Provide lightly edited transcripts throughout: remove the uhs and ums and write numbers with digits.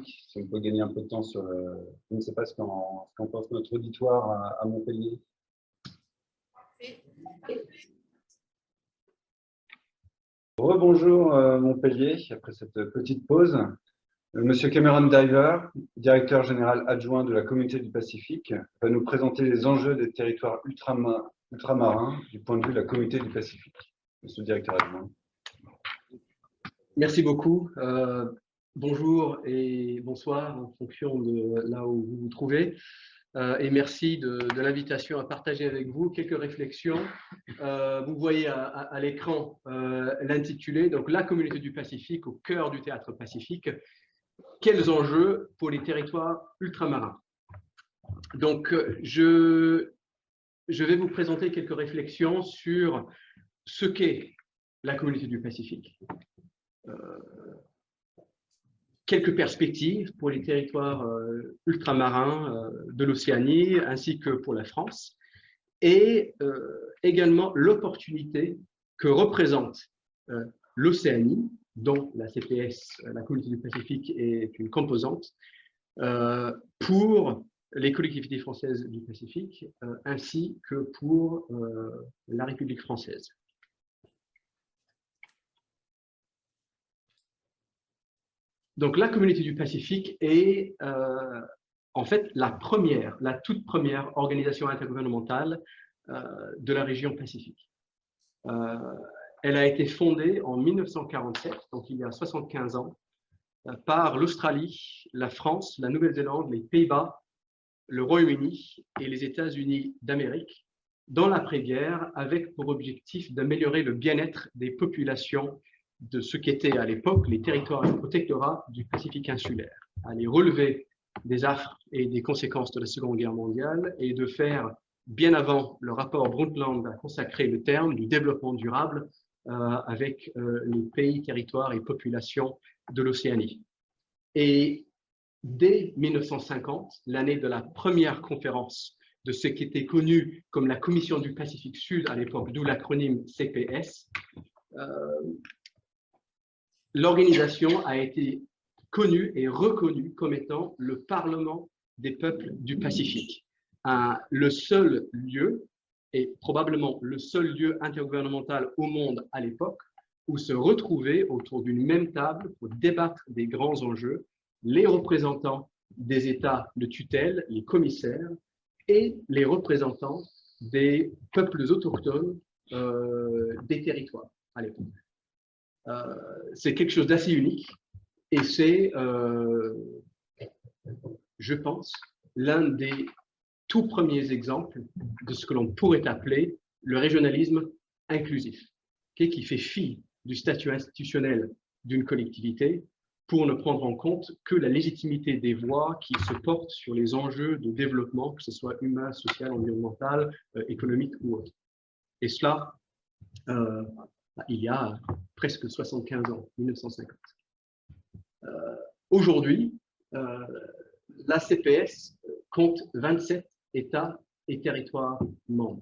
Si on peut gagner un peu de temps sur je ne sais pas ce qu'en pense notre auditoire à Montpellier. Rebonjour Montpellier, après cette petite pause. Monsieur Cameron Diver, directeur général adjoint de la Communauté du Pacifique, va nous présenter les enjeux des territoires ultramarins du point de vue de la Communauté du Pacifique. Monsieur le directeur adjoint. Merci beaucoup. Bonjour et bonsoir en fonction de là où vous vous trouvez. Et merci de l'invitation à partager avec vous quelques réflexions. Vous voyez à l'écran l'intitulé, donc la Communauté du Pacifique au cœur du théâtre pacifique. Quels enjeux pour les territoires ultramarins? Donc, je vais vous présenter quelques réflexions sur ce qu'est la Communauté du Pacifique. Quelques perspectives pour les territoires ultramarins de l'Océanie ainsi que pour la France et également l'opportunité que représente l'Océanie, dont la CPS, la Communauté du Pacifique, est une composante, pour les collectivités françaises du Pacifique ainsi que pour la République française. Donc, la Communauté du Pacifique est en fait la toute première organisation intergouvernementale de la région Pacifique. Elle a été fondée en 1947, donc il y a 75 ans, par l'Australie, la France, la Nouvelle-Zélande, les Pays-Bas, le Royaume-Uni et les États-Unis d'Amérique, dans l'après-guerre, avec pour objectif d'améliorer le bien-être des populations de ce qu'étaient à l'époque les territoires et protectorats du Pacifique insulaire, à les relever des affres et des conséquences de la Seconde Guerre mondiale et de faire, bien avant le rapport Brundtland a consacré le terme du développement durable avec les pays, territoires et populations de l'Océanie. Et dès 1950, l'année de la première conférence de ce qui était connu comme la Commission du Pacifique Sud à l'époque, d'où l'acronyme CPS, l'organisation a été connue et reconnue comme étant le Parlement des peuples du Pacifique, le seul lieu, et probablement le seul lieu intergouvernemental au monde à l'époque, où se retrouver autour d'une même table pour débattre des grands enjeux, les représentants des États de tutelle, les commissaires, et les représentants des peuples autochtones des territoires à l'époque. C'est quelque chose d'assez unique et c'est, je pense, l'un des tout premiers exemples de ce que l'on pourrait appeler le régionalisme inclusif, qui fait fi du statut institutionnel d'une collectivité pour ne prendre en compte que la légitimité des voix qui se portent sur les enjeux de développement, que ce soit humain, social, environnemental, économique ou autre. Et cela, il y a presque 75 ans, 1950. Aujourd'hui, la CPS compte 27 États et territoires membres.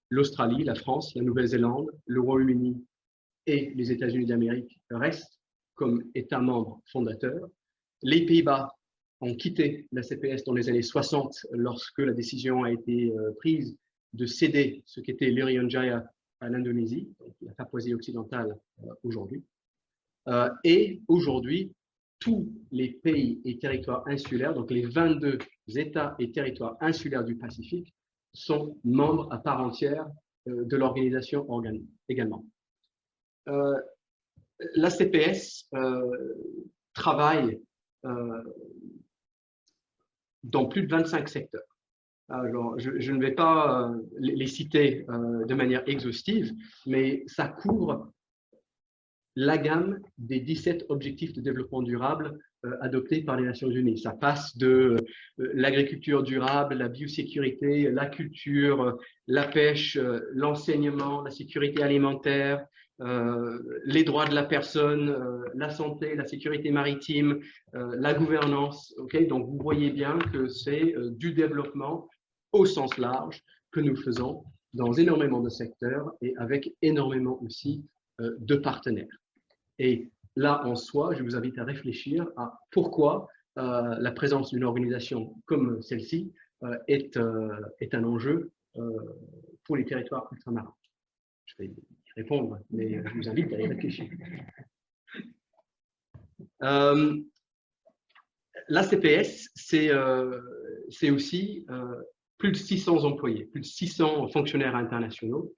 L'Australie, la France, la Nouvelle-Zélande, le Royaume-Uni et les États-Unis d'Amérique restent comme États membres fondateurs. Les Pays-Bas ont quitté la CPS dans les années 60 lorsque la décision a été prise de céder ce qu'était l'Irian Jaya à l'Indonésie, donc la Papouasie occidentale aujourd'hui. Et aujourd'hui, tous les pays et territoires insulaires, donc les 22 États et territoires insulaires du Pacifique, sont membres à part entière de l'organisation également. La CPS travaille dans plus de 25 secteurs. Alors, je ne vais pas les citer de manière exhaustive, mais ça couvre la gamme des 17 objectifs de développement durable adoptés par les Nations Unies. Ça passe de l'agriculture durable, la biosécurité, la culture, la pêche, l'enseignement, la sécurité alimentaire, les droits de la personne, la santé, la sécurité maritime, la gouvernance. Okay, donc, vous voyez bien que c'est du développement au sens large que nous faisons dans énormément de secteurs et avec énormément aussi de partenaires. Et là, en soi, je vous invite à réfléchir à pourquoi la présence d'une organisation comme celle-ci est un enjeu pour les territoires ultramarins. Je vais y répondre, mais je vous invite à y réfléchir. La CPS, c'est aussi plus de 600 employés, plus de 600 fonctionnaires internationaux.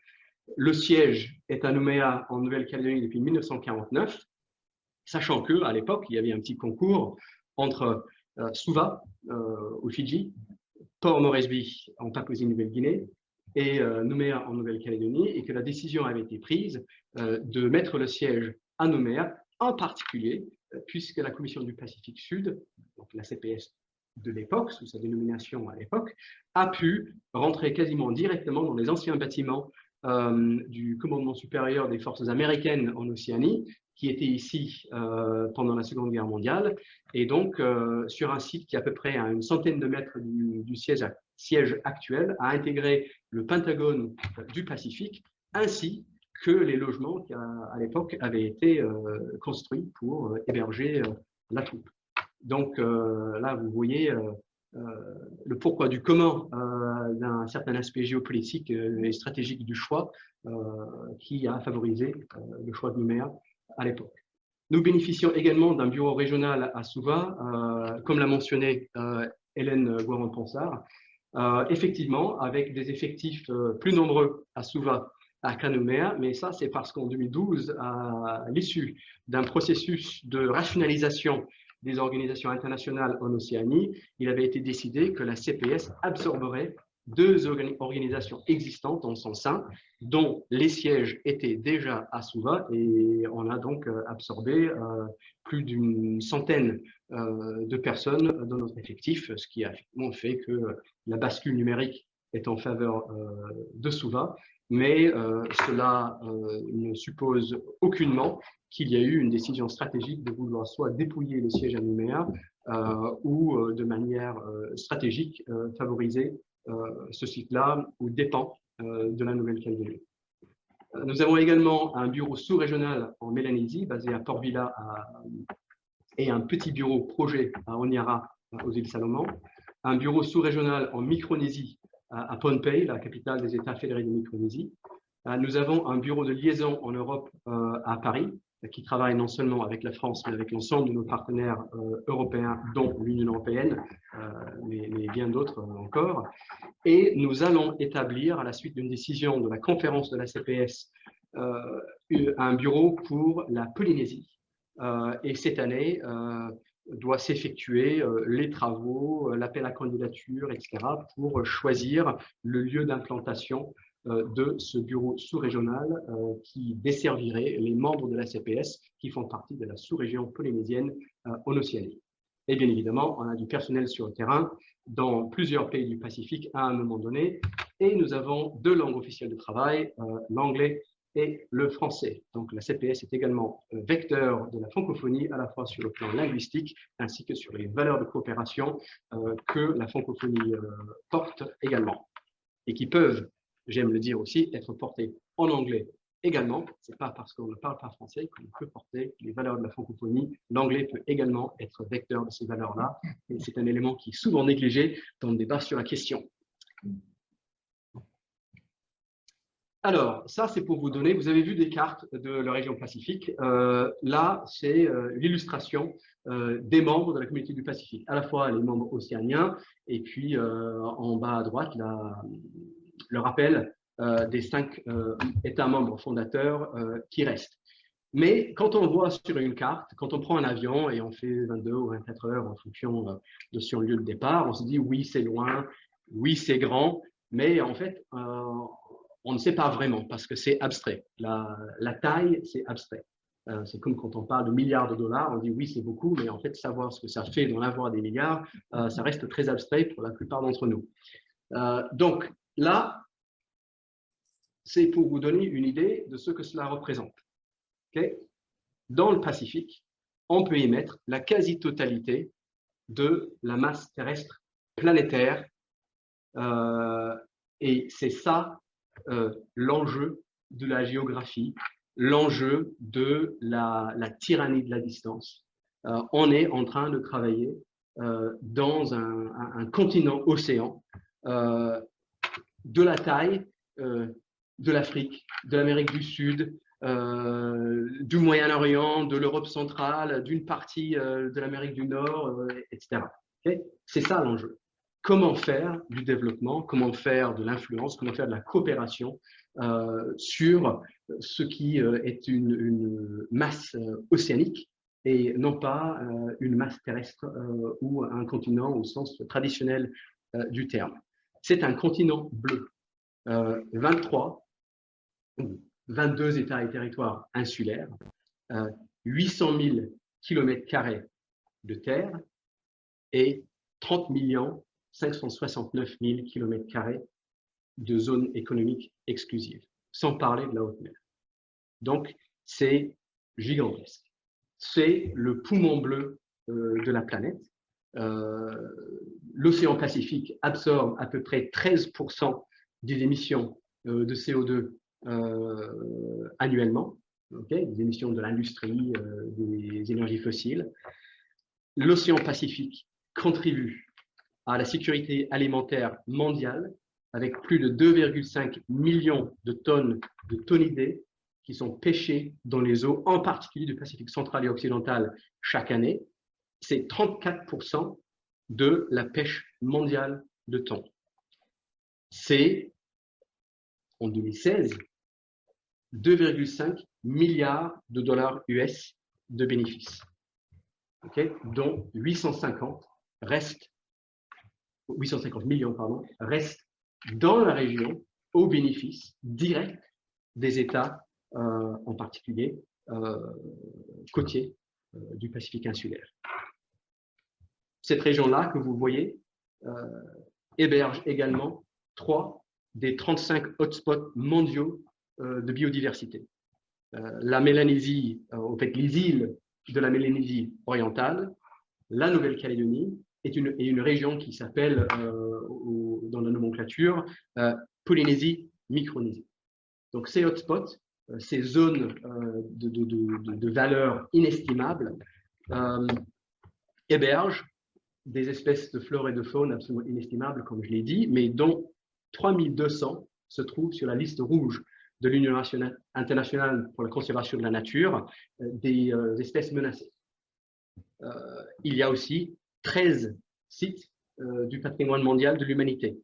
Le siège est à Nouméa, en Nouvelle-Calédonie, depuis 1949, sachant qu'à l'époque, il y avait un petit concours entre Suva, aux Fidji, Port Moresby, en Papouasie-Nouvelle-Guinée, et Nouméa, en Nouvelle-Calédonie, et que la décision avait été prise de mettre le siège à Nouméa, en particulier puisque la Commission du Pacifique Sud, donc la CPS de l'époque, sous sa dénomination à l'époque, a pu rentrer quasiment directement dans les anciens bâtiments du commandement supérieur des forces américaines en Océanie, qui était ici pendant la Seconde Guerre mondiale, et donc sur un site qui est à peu près à une centaine de mètres du siège actuel, a intégré le Pentagone du Pacifique, ainsi que les logements qui, à l'époque, avaient été construits pour héberger la troupe. Donc là, vous voyez le pourquoi du comment d'un certain aspect géopolitique et stratégique du choix qui a favorisé le choix de Nouméa à l'époque. Nous bénéficions également d'un bureau régional à Suva, comme l'a mentionné Hélène Guaron-Ponsard, effectivement, avec des effectifs plus nombreux à Suva qu'à Nouméa, mais ça, c'est parce qu'en 2012, à l'issue d'un processus de rationalisation des organisations internationales en Océanie, il avait été décidé que la CPS absorberait deux organisations existantes en son sein, dont les sièges étaient déjà à Suva, et on a donc absorbé plus d'une centaine de personnes dans notre effectif, ce qui a fait que la bascule numérique est en faveur de Suva, mais cela ne suppose aucunement qu'il y a eu une décision stratégique de vouloir soit dépouiller le siège à Nouméa ou de manière stratégique favoriser ce site-là aux dépens de la Nouvelle-Calédonie. Nous avons également un bureau sous-régional en Mélanésie, basé à Port Vila, et un petit bureau projet à Honiara, aux îles Salomon, un bureau sous-régional en Micronésie, à Pohnpei, la capitale des États fédérés de Micronésie. Nous avons un bureau de liaison en Europe à Paris, qui travaille non seulement avec la France, mais avec l'ensemble de nos partenaires européens, dont l'Union européenne, mais bien d'autres encore. Et nous allons établir, à la suite d'une décision de la conférence de la CPS, un bureau pour la Polynésie. Et cette année, doit s'effectuer les travaux, l'appel à candidature, etc., pour choisir le lieu d'implantation de ce bureau sous-régional qui desservirait les membres de la CPS qui font partie de la sous-région polynésienne en Océanie. Et bien évidemment, on a du personnel sur le terrain dans plusieurs pays du Pacifique à un moment donné, et nous avons deux langues officielles de travail, l'anglais et le français. Donc la CPS est également vecteur de la francophonie, à la fois sur le plan linguistique ainsi que sur les valeurs de coopération que la francophonie porte également, et qui peuvent, j'aime le dire aussi, être portées en anglais également. Ce n'est pas parce qu'on ne parle pas français qu'on peut porter les valeurs de la francophonie. L'anglais peut également être vecteur de ces valeurs-là, et c'est un élément qui est souvent négligé dans le débat sur la question. Alors, ça, c'est pour vous donner, vous avez vu des cartes de la région Pacifique. Là, c'est l'illustration des membres de la communauté du Pacifique, à la fois les membres océaniens, et puis en bas à droite, le rappel des 5 États membres fondateurs qui restent. Mais quand on voit sur une carte, quand on prend un avion et on fait 22 ou 24 heures en fonction de son lieu de départ, on se dit oui, c'est loin, oui, c'est grand, mais en fait, on ne sait pas vraiment parce que c'est abstrait. La taille, c'est abstrait. C'est comme quand on parle de milliards de dollars, on dit oui, c'est beaucoup, mais en fait, savoir ce que ça fait d'en avoir des milliards, ça reste très abstrait pour la plupart d'entre nous. Donc là, c'est pour vous donner une idée de ce que cela représente. Okay? Dans le Pacifique, on peut y mettre la quasi-totalité de la masse terrestre planétaire, et c'est ça l'enjeu de la géographie l'enjeu de la tyrannie de la distance. On est en train de travailler dans un continent océan de la taille de l'Afrique, de l'Amérique du Sud, du Moyen-Orient, de l'Europe centrale, d'une partie de l'Amérique du Nord, etc. Okay? C'est ça l'enjeu. Comment faire du développement, comment faire de l'influence, comment faire de la coopération sur ce qui est une masse océanique et non pas une masse terrestre ou un continent au sens traditionnel du terme. C'est un continent bleu. 23, 22 États et territoires insulaires, 800 000 km² de terre et 30 569 000 km² de zones économiques exclusives, sans parler de la haute mer. Donc, c'est gigantesque. C'est le poumon bleu de la planète. L'océan Pacifique absorbe à peu près 13% des émissions de CO2 annuellement, okay, des émissions de l'industrie, des énergies fossiles. L'océan Pacifique contribue à la sécurité alimentaire mondiale avec plus de 2,5 millions de tonnes de thonidés qui sont pêchées dans les eaux, en particulier du Pacifique central et occidental, chaque année. C'est 34% de la pêche mondiale de thon. C'est, en 2016, 2,5 milliards de dollars US de bénéfices, okay, dont 850 millions restent dans la région au bénéfice direct des États, en particulier côtiers du Pacifique insulaire. Cette région-là que vous voyez héberge également 3 des 35 hotspots mondiaux de biodiversité. La Mélanésie, en fait les îles de la Mélanésie orientale, la Nouvelle-Calédonie est une région qui s'appelle dans la nomenclature Polynésie, Micronésie. Donc ces hotspots, ces zones de valeur inestimable hébergent des espèces de flore et de faune absolument inestimables, comme je l'ai dit, mais dont 3200 se trouvent sur la liste rouge de l'Union internationale pour la conservation de la nature des espèces menacées. Il y a aussi 13 sites du patrimoine mondial de l'humanité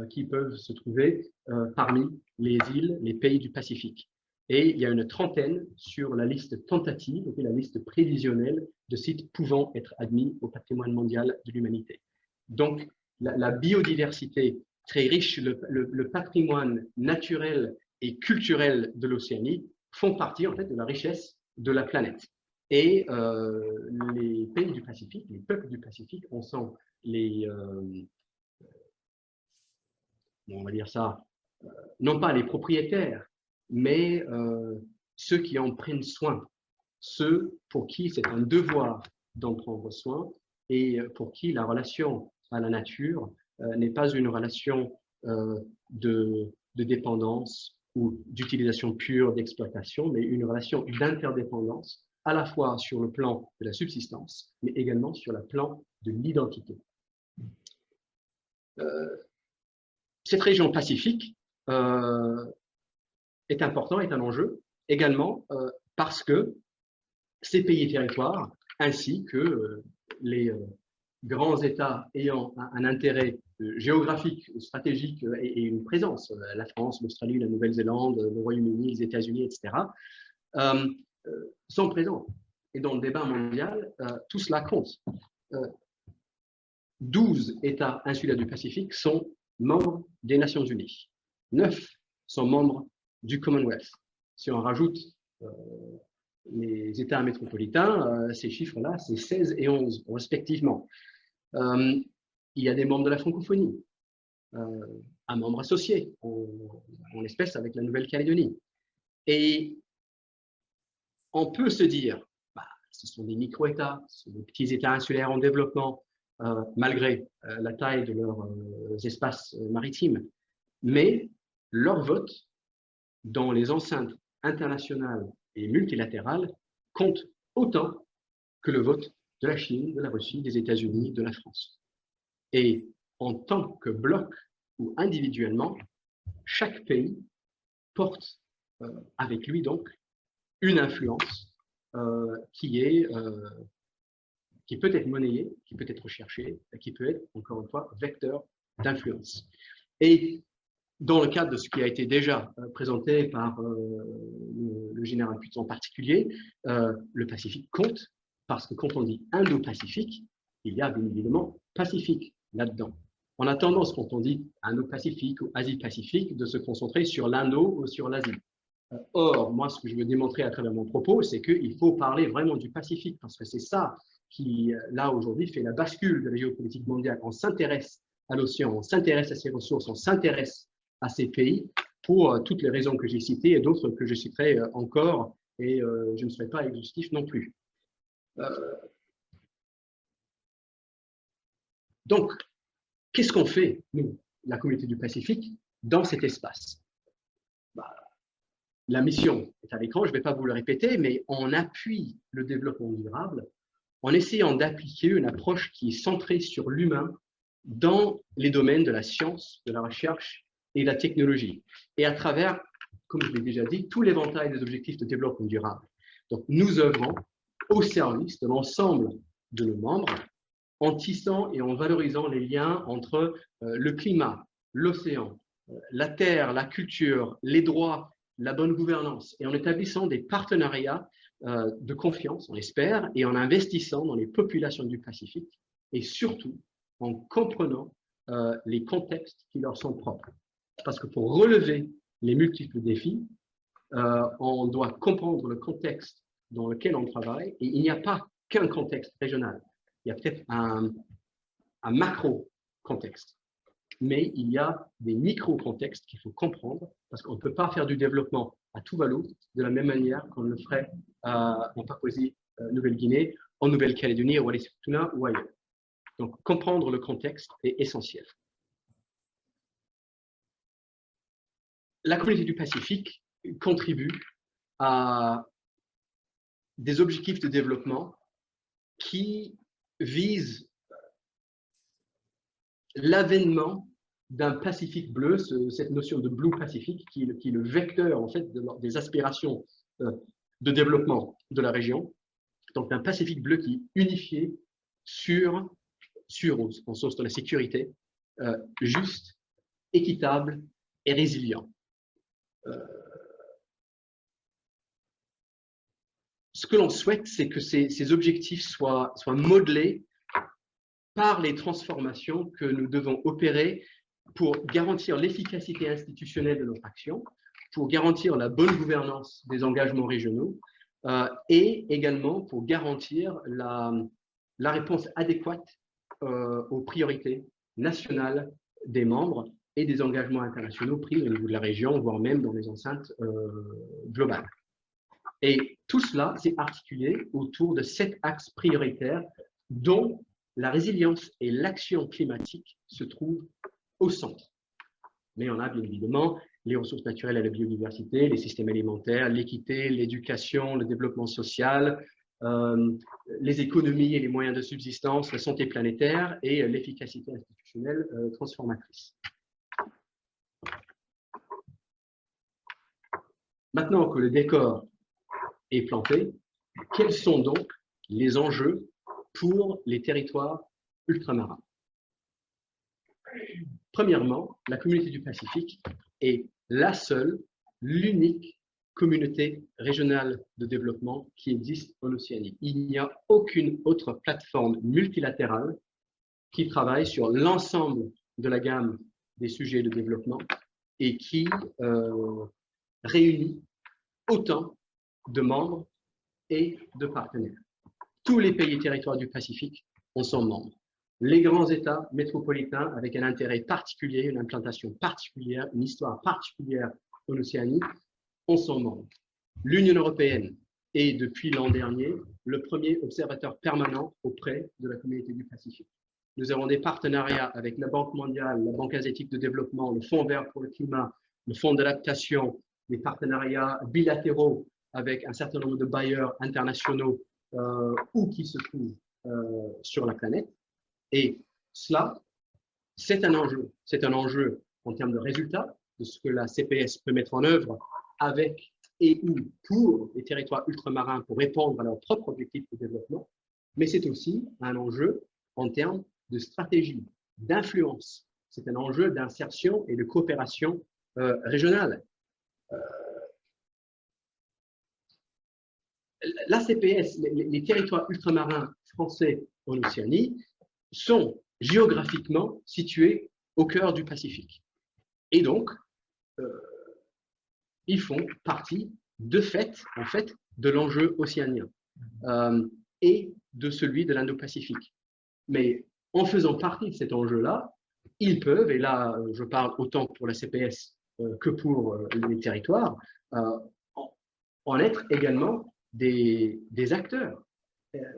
qui peuvent se trouver parmi les îles, les pays du Pacifique. Et il y a une trentaine sur la liste tentative, la liste prévisionnelle de sites pouvant être admis au patrimoine mondial de l'humanité. Donc, la biodiversité très riche, le patrimoine naturel et culturel de l'Océanie font partie en fait de la richesse de la planète. Et les pays du Pacifique, les peuples du Pacifique, en sont les, on va dire ça, non pas les propriétaires, mais ceux qui en prennent soin, ceux pour qui c'est un devoir d'en prendre soin et pour qui la relation à la nature n'est pas une relation de dépendance ou d'utilisation pure d'exploitation, mais une relation d'interdépendance à la fois sur le plan de la subsistance, mais également sur le plan de l'identité. Cette région pacifique est important, est un enjeu, également parce que ces pays et territoires, ainsi que les grands États ayant un intérêt géographique, stratégique et une présence, la France, l'Australie, la Nouvelle-Zélande, le Royaume-Uni, les États-Unis, etc., sont présents. Et dans le débat mondial, tout cela compte. 12 États insulaires du Pacifique sont membres des Nations Unies. 9 sont membres du Commonwealth. Si on rajoute les États métropolitains, ces chiffres-là, c'est 16 et 11 respectivement. Il y a des membres de la francophonie, un membre associé, en espèce avec la Nouvelle-Calédonie. Et on peut se dire, bah, ce sont des micro-États, ce sont des petits États insulaires en développement, malgré la taille de leurs espaces maritimes. Mais leur vote dans les enceintes internationales et multilatéral compte autant que le vote de la Chine, de la Russie, des États-Unis, de la France. Et en tant que bloc ou individuellement, chaque pays porte avec lui donc une influence qui peut être monnayée, qui peut être recherchée, qui peut être, encore une fois, vecteur d'influence. Et dans le cadre de ce qui a été déjà présenté par le général Putz en particulier, le Pacifique compte, parce que quand on dit Indo-Pacifique, il y a bien évidemment Pacifique là-dedans. On a tendance, quand on dit Indo-Pacifique ou Asie-Pacifique, de se concentrer sur l'Indo ou sur l'Asie. Or, moi, ce que je veux démontrer à travers mon propos, c'est qu'il faut parler vraiment du Pacifique, parce que c'est ça qui, là, aujourd'hui, fait la bascule de la géopolitique mondiale. On s'intéresse à l'océan, on s'intéresse à ses ressources, on s'intéresse à ces pays pour toutes les raisons que j'ai citées et d'autres que je citerai encore, et je ne serai pas exhaustif non plus. Donc, qu'est-ce qu'on fait, nous, la communauté du Pacifique, dans cet espace? La mission est à l'écran, je ne vais pas vous le répéter, mais on appuie le développement durable en essayant d'appliquer une approche qui est centrée sur l'humain dans les domaines de la science, de la recherche et de la technologie. Et à travers, comme je l'ai déjà dit, tout l'éventail des objectifs de développement durable. Donc, nous œuvrons au service de l'ensemble de nos membres en tissant et en valorisant les liens entre le climat, l'océan, la terre, la culture, les droits, la bonne gouvernance, et en établissant des partenariats de confiance, on espère, et en investissant dans les populations du Pacifique, et surtout en comprenant les contextes qui leur sont propres. Parce que pour relever les multiples défis, on doit comprendre le contexte dans lequel on travaille, et il n'y a pas qu'un contexte régional. Il y a peut-être un macro-contexte, mais il y a des micro-contextes qu'il faut comprendre, parce qu'on ne peut pas faire du développement à Tuvalu de la même manière qu'on le ferait en Papouasie Nouvelle-Guinée, en Nouvelle-Calédonie, au Wallis-et-Futuna ou ailleurs. Donc, comprendre le contexte est essentiel. La communauté du Pacifique contribue à des objectifs de développement qui visent l'avènement d'un Pacifique bleu, cette notion de Blue Pacific, qui est le vecteur en fait des aspirations de développement de la région. Donc un Pacifique bleu qui est unifié sur en source de la sécurité, juste, équitable et résilient. Ce que l'on souhaite, c'est que ces objectifs soient modelés par les transformations que nous devons opérer pour garantir l'efficacité institutionnelle de notre action, pour garantir la bonne gouvernance des engagements régionaux et également pour garantir la réponse adéquate aux priorités nationales des membres et des engagements internationaux pris au niveau de la région, voire même dans les enceintes globales. Et tout cela s'est articulé autour de 7 axes prioritaires dont la résilience et l'action climatique se trouvent au centre. Mais on a bien évidemment les ressources naturelles et la biodiversité, les systèmes alimentaires, l'équité, l'éducation, le développement social, les économies et les moyens de subsistance, la santé planétaire et l'efficacité institutionnelle transformatrice. Maintenant que le décor est planté, quels sont donc les enjeux pour les territoires ultramarins? Premièrement, la communauté du Pacifique est la seule, l'unique communauté régionale de développement qui existe en Océanie. Il n'y a aucune autre plateforme multilatérale qui travaille sur l'ensemble de la gamme des sujets de développement et qui réunit autant de membres et de partenaires. Tous les pays et territoires du Pacifique en sont membres. Les grands États métropolitains avec un intérêt particulier, une implantation particulière, une histoire particulière en Océanie, en sont membres. L'Union européenne est depuis l'an dernier le premier observateur permanent auprès de la communauté du Pacifique. Nous avons des partenariats avec la Banque mondiale, la Banque asiatique de développement, le Fonds vert pour le climat, le Fonds d'adaptation, des partenariats bilatéraux avec un certain nombre de bailleurs internationaux où qu'ils se trouvent sur la planète. Et cela, c'est un enjeu. C'est un enjeu en termes de résultats, de ce que la CPS peut mettre en œuvre avec et ou pour les territoires ultramarins pour répondre à leurs propres objectifs de développement, mais c'est aussi un enjeu en termes de stratégie, d'influence. C'est un enjeu d'insertion et de coopération régionale. La CPS, les territoires ultramarins français en Océanie, sont géographiquement situés au cœur du Pacifique. Et donc, ils font partie, de fait, en fait, de l'enjeu océanien et de celui de l'Indo-Pacifique. Mais en faisant partie de cet enjeu-là, ils peuvent, et là, je parle autant pour la CPS que pour les territoires, en être également des acteurs,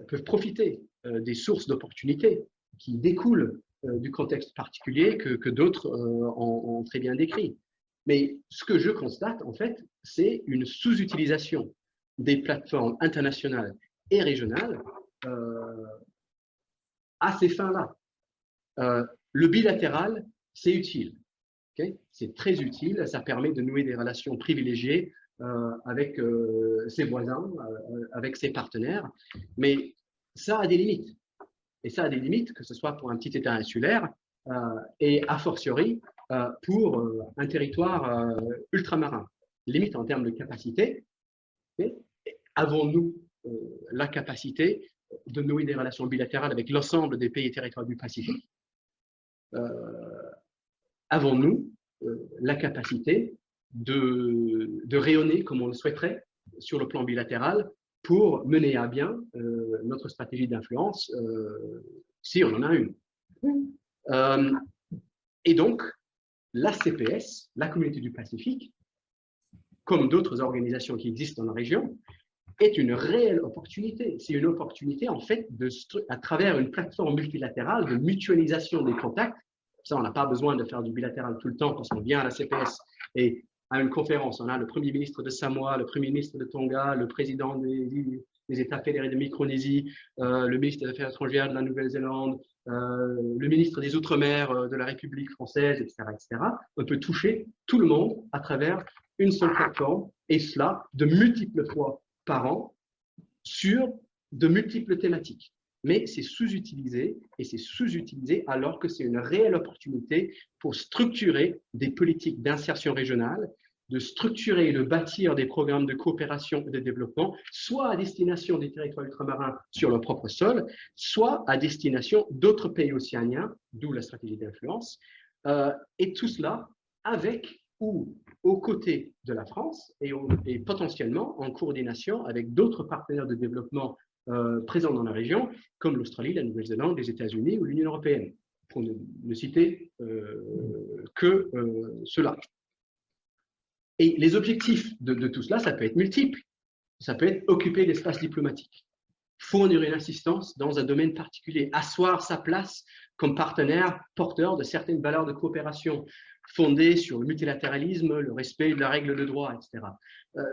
peuvent profiter des sources d'opportunités qui découlent du contexte particulier que d'autres ont très bien décrit. Mais ce que je constate, en fait, c'est une sous-utilisation des plateformes internationales et régionales à ces fins-là. Le bilatéral, c'est utile. Okay, c'est très utile, ça permet de nouer des relations privilégiées avec ses voisins, avec ses partenaires, mais ça a des limites. Et ça a des limites, que ce soit pour un petit État insulaire et a fortiori pour un territoire ultramarin. Limite en termes de capacité. Okay, avons-nous la capacité de nouer des relations bilatérales avec l'ensemble des pays et territoires du Pacifique? Avons-nous la capacité de rayonner comme on le souhaiterait sur le plan bilatéral pour mener à bien notre stratégie d'influence si on en a une. Et donc, la CPS, la Communauté du Pacifique, comme d'autres organisations qui existent dans la région, est une réelle opportunité. C'est une opportunité, en fait, à travers une plateforme multilatérale de mutualisation des contacts. Ça, on n'a pas besoin de faire du bilatéral tout le temps parce qu'on vient à la CPS et à une conférence, on a le Premier ministre de Samoa, le Premier ministre de Tonga, le président des États fédérés de Micronésie, le ministre des Affaires étrangères de la Nouvelle-Zélande, le ministre des Outre-mer de la République française, etc., etc. On peut toucher tout le monde à travers une seule plateforme, et cela de multiples fois par an sur de multiples thématiques. Mais c'est sous-utilisé, et c'est sous-utilisé alors que c'est une réelle opportunité pour structurer des politiques d'insertion régionale, de structurer et de bâtir des programmes de coopération et de développement, soit à destination des territoires ultramarins sur leur propre sol, soit à destination d'autres pays océaniens, d'où la stratégie d'influence, et tout cela avec ou aux côtés de la France et potentiellement en coordination avec d'autres partenaires de développement présents dans la région, comme l'Australie, la Nouvelle-Zélande, les États-Unis ou l'Union européenne, pour ne citer que cela. Et les objectifs de tout cela, ça peut être multiple. Ça peut être occuper l'espace diplomatique, fournir une assistance dans un domaine particulier, asseoir sa place comme partenaire porteur de certaines valeurs de coopération fondées sur le multilatéralisme, le respect de la règle de droit, etc.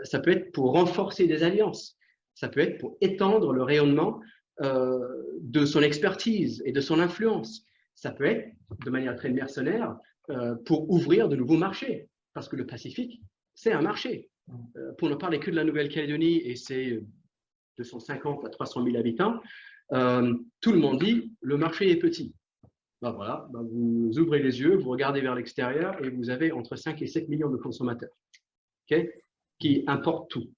Ça peut être pour renforcer des alliances. Ça peut être pour étendre le rayonnement de son expertise et de son influence. Ça peut être, de manière très mercenaire, pour ouvrir de nouveaux marchés, parce que le Pacifique, c'est un marché. Pour ne parler que de la Nouvelle-Calédonie, et c'est 250 à 300 000 habitants, tout le monde dit le marché est petit. Ben voilà, ben vous ouvrez les yeux, vous regardez vers l'extérieur et vous avez entre 5 et 7 millions de consommateurs, okay, qui importent tout.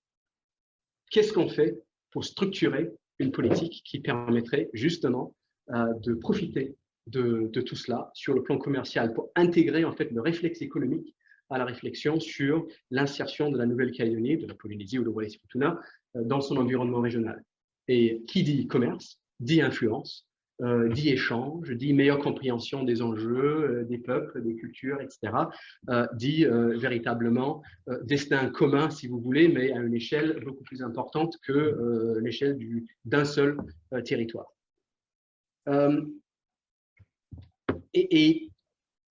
Qu'est-ce qu'on fait pour structurer une politique qui permettrait justement de profiter de tout cela sur le plan commercial pour intégrer en fait le réflexe économique à la réflexion sur l'insertion de la Nouvelle-Calédonie, de la Polynésie ou de Wallis-et-Futuna dans son environnement régional. Et qui dit commerce, dit influence, dit échange, dit meilleure compréhension des enjeux, des peuples, des cultures, etc., dit véritablement destin commun, si vous voulez, mais à une échelle beaucoup plus importante que l'échelle d'un seul territoire. Et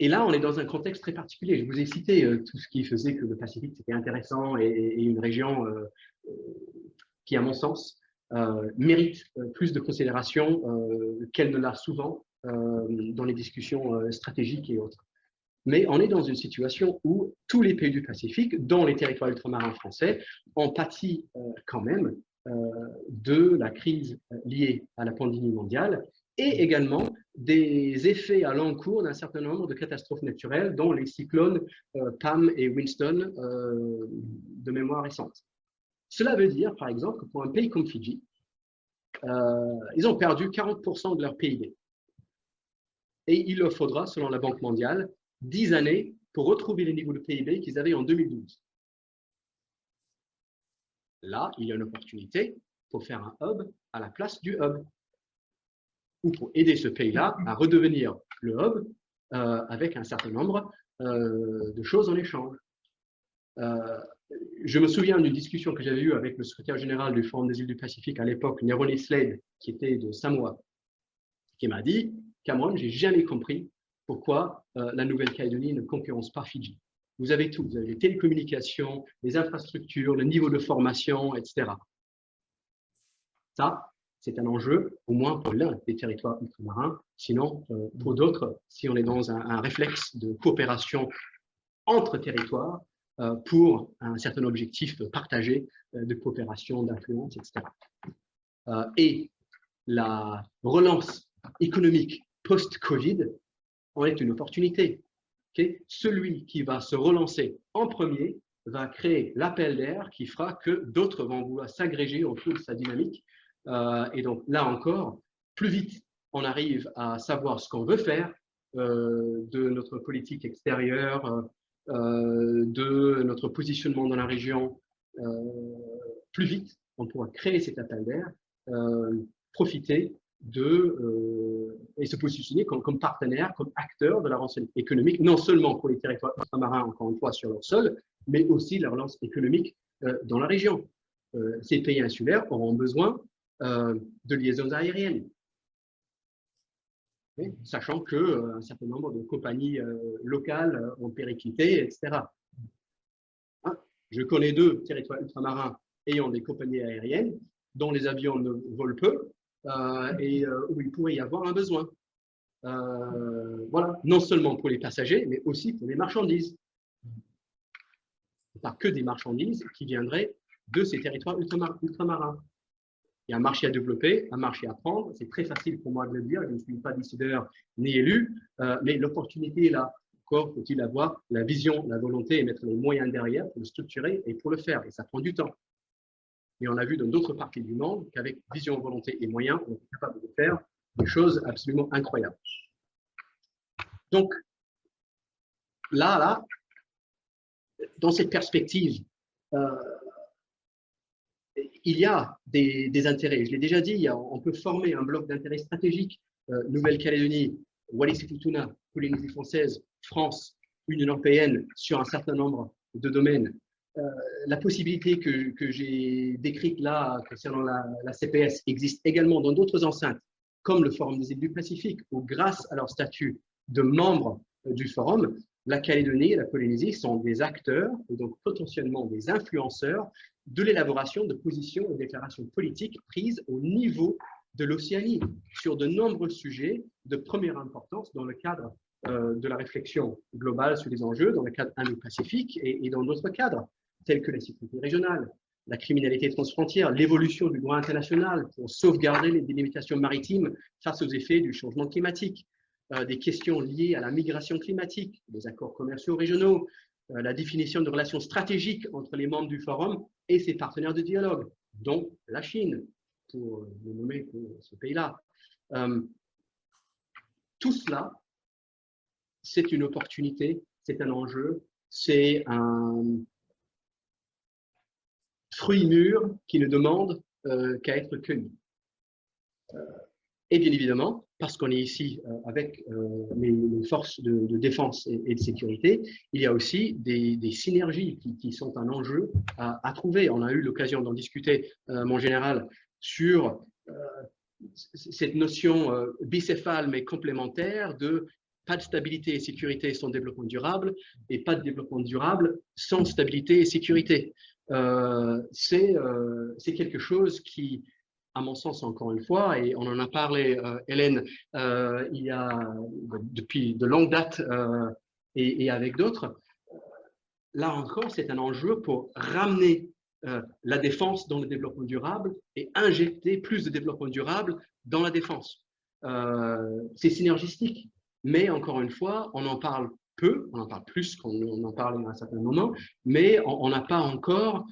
Et là, on est dans un contexte très particulier. Je vous ai cité tout ce qui faisait que le Pacifique, c'était intéressant et une région qui, à mon sens, mérite plus de considération qu'elle ne l'a souvent dans les discussions stratégiques et autres. Mais on est dans une situation où tous les pays du Pacifique, dont les territoires ultramarins français, ont pâti quand même de la crise liée à la pandémie mondiale et également des effets à long cours d'un certain nombre de catastrophes naturelles, dont les cyclones Pam et Winston de mémoire récente. Cela veut dire, par exemple, que pour un pays comme Fidji, ils ont perdu 40% de leur PIB. Et il leur faudra, selon la Banque mondiale, 10 années pour retrouver les niveaux de PIB qu'ils avaient en 2012. Là, il y a une opportunité pour faire un hub à la place du hub, ou pour aider ce pays-là à redevenir le hub avec un certain nombre de choses en échange. Je me souviens d'une discussion que j'avais eue avec le secrétaire général du Forum des îles du Pacifique à l'époque, Nerone Slade, qui était de Samoa, qui m'a dit « Cameron, j'ai jamais compris pourquoi la Nouvelle-Calédonie ne concurrence pas Fidji. Vous avez tout, vous avez les télécommunications, les infrastructures, le niveau de formation, etc. » Ça, c'est un enjeu, au moins pour l'un des territoires ultramarins, sinon pour d'autres, si on est dans un réflexe de coopération entre territoires pour un certain objectif partagé de coopération, d'influence, etc. Et la relance économique post-Covid en est une opportunité. Okay? Celui qui va se relancer en premier va créer l'appel d'air qui fera que d'autres vont vouloir s'agréger autour de sa dynamique. Et donc, là encore, plus vite on arrive à savoir ce qu'on veut faire de notre politique extérieure, de notre positionnement dans la région, plus vite on pourra créer cet appel d'air, profiter et se positionner comme partenaire, comme acteur de la relance économique, non seulement pour les territoires ultramarins, encore une fois, sur leur sol, mais aussi la relance économique dans la région. Ces pays insulaires auront besoin de liaisons aériennes, sachant qu'un certain nombre de compagnies locales ont périclité, etc. Je connais 2 territoires ultramarins ayant des compagnies aériennes dont les avions ne volent peu et où il pourrait y avoir un besoin. Voilà, non seulement pour les passagers, mais aussi pour les marchandises. Pas que des marchandises qui viendraient de ces territoires ultramarins. Il y a un marché à développer, un marché à prendre. C'est très facile pour moi de le dire. Je ne suis pas décideur ni élu, mais l'opportunité est là. Encore faut-il avoir la vision, la volonté et mettre les moyens derrière pour le structurer et pour le faire. Et ça prend du temps. Et on a vu dans d'autres parties du monde qu'avec vision, volonté et moyens, on est capable de faire des choses absolument incroyables. Donc, là, dans cette perspective, il y a des intérêts. Je l'ai déjà dit, on peut former un bloc d'intérêts stratégiques. Nouvelle-Calédonie, Wallis-et-Futuna, Polynésie française, France, Union européenne, sur un certain nombre de domaines. La possibilité que j'ai décrite là concernant la CPS existe également dans d'autres enceintes, comme le Forum des îles du Pacifique, où grâce à leur statut de membres du Forum, la Calédonie et la Polynésie sont des acteurs, et donc potentiellement des influenceurs, de l'élaboration de positions et déclarations politiques prises au niveau de l'Océanie sur de nombreux sujets de première importance dans le cadre de la réflexion globale sur les enjeux, dans le cadre Indo-Pacifique et dans d'autres cadres, tels que la sécurité régionale, la criminalité transfrontière, l'évolution du droit international pour sauvegarder les délimitations maritimes face aux effets du changement climatique, des questions liées à la migration climatique, les accords commerciaux régionaux, la définition de relations stratégiques entre les membres du Forum et ses partenaires de dialogue, dont la Chine, pour le nommer pour ce pays-là. Tout cela, c'est une opportunité, c'est un enjeu, c'est un fruit mûr qui ne demande qu'à être cueilli. Et bien évidemment, parce qu'on est ici avec les forces de défense et de sécurité, il y a aussi des synergies qui sont un enjeu à trouver. On a eu l'occasion d'en discuter, mon général, sur cette notion bicéphale mais complémentaire de pas de stabilité et sécurité sans développement durable, et pas de développement durable sans stabilité et sécurité. C'est quelque chose qui, à mon sens, encore une fois, et on en a parlé, Hélène, il y a depuis de longue date et avec d'autres, là encore, c'est un enjeu pour ramener la défense dans le développement durable et injecter plus de développement durable dans la défense. C'est synergistique, mais encore une fois, on en parle peu, on en parle plus qu'on en parle à un certain moment, mais on n'a pas encore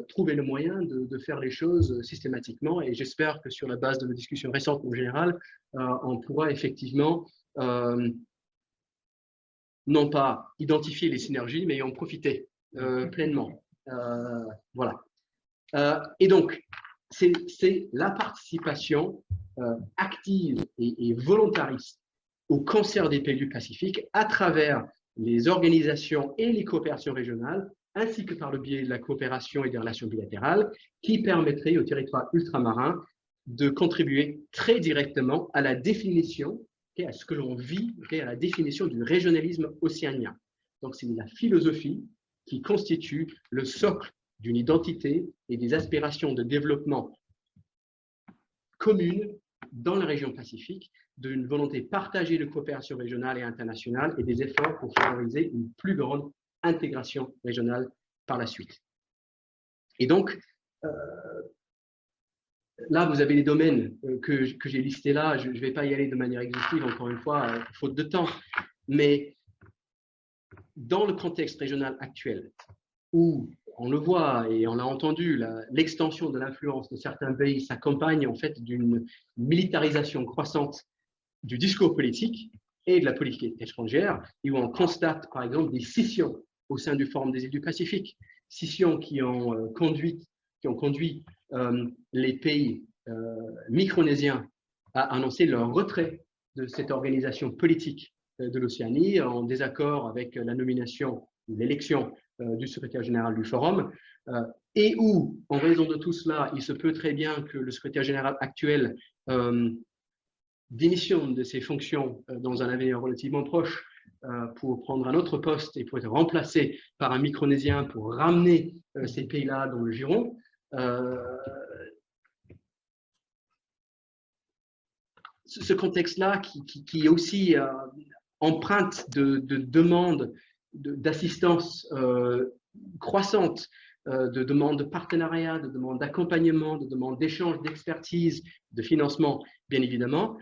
trouvé le moyen de faire les choses systématiquement, et j'espère que sur la base de nos discussions récentes en général, on pourra effectivement non pas identifier les synergies, mais en profiter pleinement. Voilà. Et donc, c'est la participation active et volontariste au concert des pays du Pacifique à travers les organisations et les coopérations régionales, ainsi que par le biais de la coopération et des relations bilatérales, qui permettrait aux territoires ultramarins de contribuer très directement à la définition, à ce que l'on vit, à la définition du régionalisme océanien. Donc, c'est la philosophie qui constitue le socle d'une identité et des aspirations de développement communes dans la région Pacifique, d'une volonté partagée de coopération régionale et internationale et des efforts pour favoriser une plus grande intégration régionale par la suite. Et donc, là, vous avez les domaines que j'ai listés là. Je ne vais pas y aller de manière exhaustive, encore une fois, faute de temps. Mais dans le contexte régional actuel, où on le voit et on l'a entendu, l'extension de l'influence de certains pays s'accompagne en fait d'une militarisation croissante du discours politique et de la politique étrangère, et où on constate par exemple des scissions au sein du Forum des îles du Pacifique, scissions qui ont conduit les pays micronésiens à annoncer leur retrait de cette organisation politique de l'Océanie, en désaccord avec la nomination ou l'élection du secrétaire général du Forum, et où, en raison de tout cela, il se peut très bien que le secrétaire général actuel démissionne de ses fonctions dans un avenir relativement proche pour prendre un autre poste et pour être remplacé par un micronésien pour ramener ces pays-là dans le giron. Ce contexte-là qui est aussi empreinte de demandes d'assistance croissante, de demandes de partenariat, de demandes d'accompagnement, de demandes d'échange d'expertise, de financement, bien évidemment,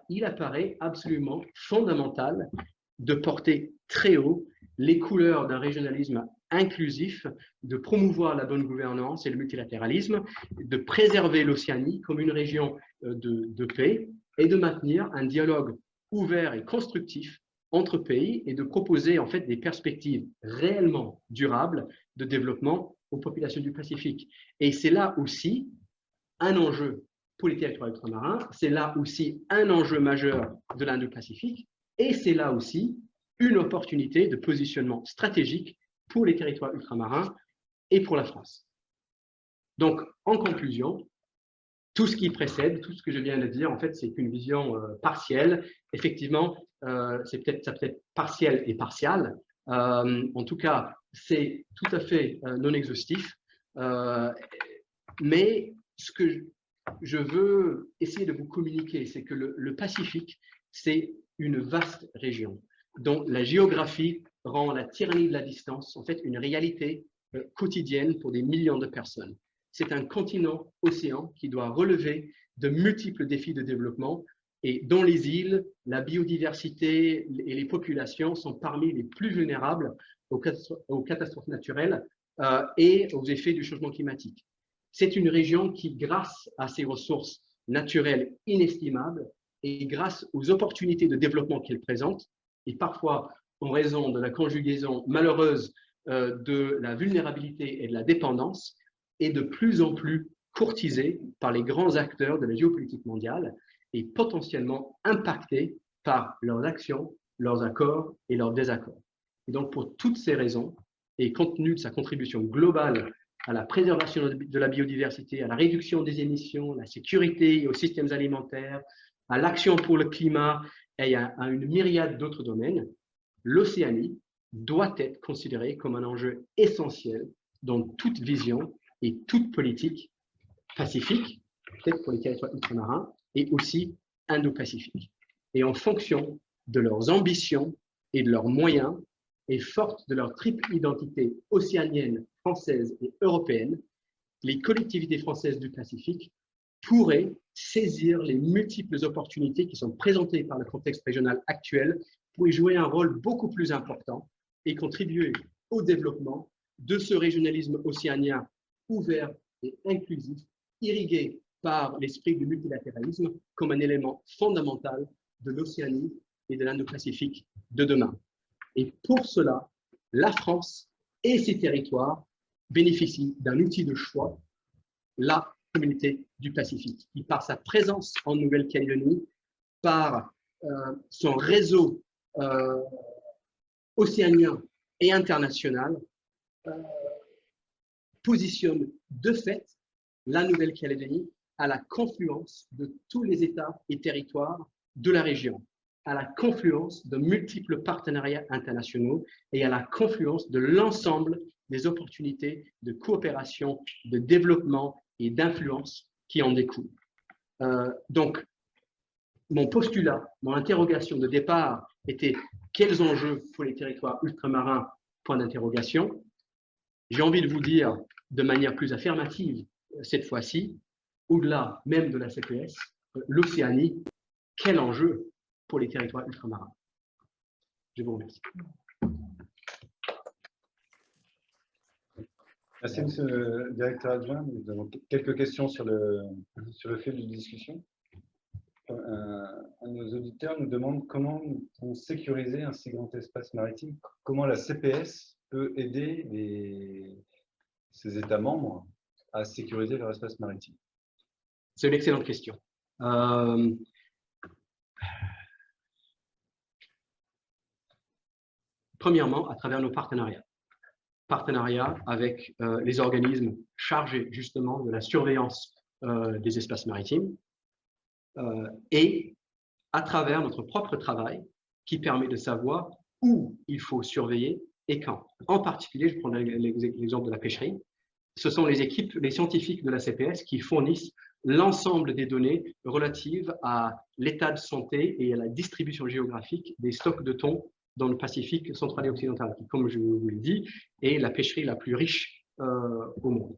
il apparaît absolument fondamental de porter très haut les couleurs d'un régionalisme inclusif, de promouvoir la bonne gouvernance et le multilatéralisme, de préserver l'Océanie comme une région de paix et de maintenir un dialogue ouvert et constructif entre pays et de proposer en fait des perspectives réellement durables de développement aux populations du Pacifique. Et c'est là aussi un enjeu pour les territoires ultramarins, c'est là aussi un enjeu majeur de l'Indo-Pacifique, et c'est là aussi une opportunité de positionnement stratégique pour les territoires ultramarins et pour la France. Donc, en conclusion, tout ce qui précède, tout ce que je viens de dire, en fait, c'est une vision partielle. Effectivement, ça peut être partiel et partial. En tout cas, c'est tout à fait non exhaustif. Mais ce que je veux essayer de vous communiquer, c'est que le Pacifique, c'est une vaste région dont la géographie rend la tyrannie de la distance, en fait, une réalité quotidienne pour des millions de personnes. C'est un continent océan qui doit relever de multiples défis de développement et dont les îles, la biodiversité et les populations sont parmi les plus vulnérables aux catastrophes naturelles et aux effets du changement climatique. C'est une région qui, grâce à ses ressources naturelles inestimables et grâce aux opportunités de développement qu'elle présente, et parfois en raison de la conjugaison malheureuse de la vulnérabilité et de la dépendance, est de plus en plus courtisée par les grands acteurs de la géopolitique mondiale et potentiellement impactée par leurs actions, leurs accords et leurs désaccords. Et donc, pour toutes ces raisons, et compte tenu de sa contribution globale à la préservation de la biodiversité, à la réduction des émissions, à la sécurité et aux systèmes alimentaires, à l'action pour le climat et à une myriade d'autres domaines, l'Océanie doit être considérée comme un enjeu essentiel dans toute vision et toute politique pacifique, peut-être pour les territoires ultramarins, et aussi indo-pacifique. Et en fonction de leurs ambitions et de leurs moyens, et fortes de leur triple identité océanienne, française et européenne, les collectivités françaises du Pacifique pourraient saisir les multiples opportunités qui sont présentées par le contexte régional actuel pour y jouer un rôle beaucoup plus important et contribuer au développement de ce régionalisme océanien ouvert et inclusif, irrigué par l'esprit du multilatéralisme comme un élément fondamental de l'Océanie et de l'Indo-Pacifique de demain. Et pour cela, la France et ses territoires bénéficient d'un outil de choix, la communauté du Pacifique, qui par sa présence en Nouvelle-Calédonie, par son réseau océanien et international, positionne de fait la Nouvelle-Calédonie à la confluence de tous les États et territoires de la région, à la confluence de multiples partenariats internationaux et à la confluence de l'ensemble des opportunités de coopération, de développement et d'influence qui en découlent. Donc, mon postulat, mon interrogation de départ était quels enjeux pour les territoires ultramarins, point d'interrogation. J'ai envie de vous dire de manière plus affirmative cette fois-ci, au-delà même de la CPS, l'Océanie, quel enjeu pour les territoires ultramarins. Je vous remercie. Merci, monsieur le directeur adjoint. Nous avons quelques questions sur le fil de discussion. Un de nos auditeurs nous demande comment nous pouvons sécuriser un si grand espace maritime, comment la CPS peut aider ses États membres à sécuriser leur espace maritime. C'est une excellente question. Premièrement, à travers nos partenariats. Partenariats avec les organismes chargés justement de la surveillance des espaces maritimes et à travers notre propre travail qui permet de savoir où il faut surveiller et quand. En particulier, je prends l'exemple de la pêcherie, ce sont les équipes, les scientifiques de la CPS qui fournissent l'ensemble des données relatives à l'état de santé et à la distribution géographique des stocks de thon dans le Pacifique central et occidental, qui, comme je vous l'ai dit, est la pêcherie la plus riche au monde.